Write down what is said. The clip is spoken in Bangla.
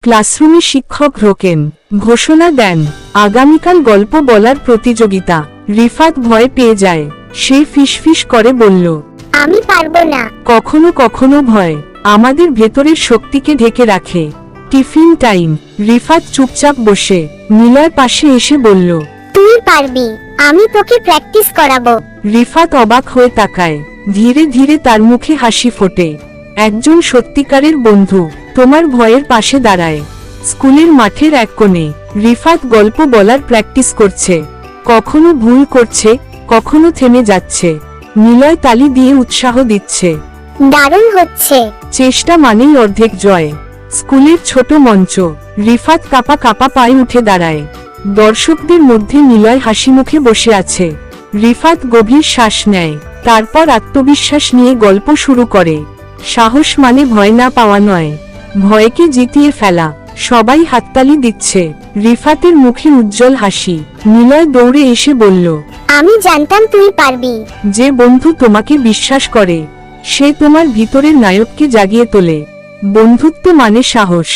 ক্লাসরুমে শিক্ষক ঢোকেন, ঘোষণা দেন আগামীকাল গল্প বলার প্রতিযোগিতা। রিফাত ভয় পেয়ে যায়, সে ফিসফিস করে বলল, আমি পারবো না। কখনো কখনো ভয় আমাদের ভেতরের শক্তিকে ঢেকে রাখে। Tiffin time. রিফাত চুপচাপ বসে নিলয় পাশে এসে বলল, তুই পারবি, আমি তোকে প্র্যাকটিস করাবো। রিফাত অবাক হয়ে তাকায়, ধীরে ধীরে তার মুখে হাসি ফোটে। একজন সত্যিকারের বন্ধু তোমার ভয়ের পাশে দাঁড়ায়। স্কুলের মাঠের এক কোণে রিফাত গল্প বলার প্র্যাকটিস করছে। কখনো ভুল করছে, কখনো থেমে যাচ্ছে। নিলয় তালি দিয়ে উৎসাহ দিচ্ছে। দারুণ হচ্ছে। চেষ্টা মানেই অর্ধেক জয়। স্কুলের ছোট মঞ্চ। রিফাত কাঁপা কাঁপা পায়ে উঠে দাঁড়ায়। দর্শকদের মধ্যে নিলয় হাসিমুখে বসে আছে। রিফাত গভীর শ্বাস নেয়, তারপর আত্মবিশ্বাস নিয়ে গল্প শুরু করে। সাহস মানে ভয় না পাওয়া নয়, ভয়কে জিতিয়ে ফেলা। সবাই হাততালি দিচ্ছে। রিফাতের মুখে উজ্জ্বল হাসি। নিলয় দৌড়ে এসে বলল, আমি জানতাম তুই পারবি। যে বন্ধু তোমাকে বিশ্বাস করে, সে তোমার ভিতরের নায়ককে জাগিয়ে তোলে। বন্ধুত্ব মানে সাহস।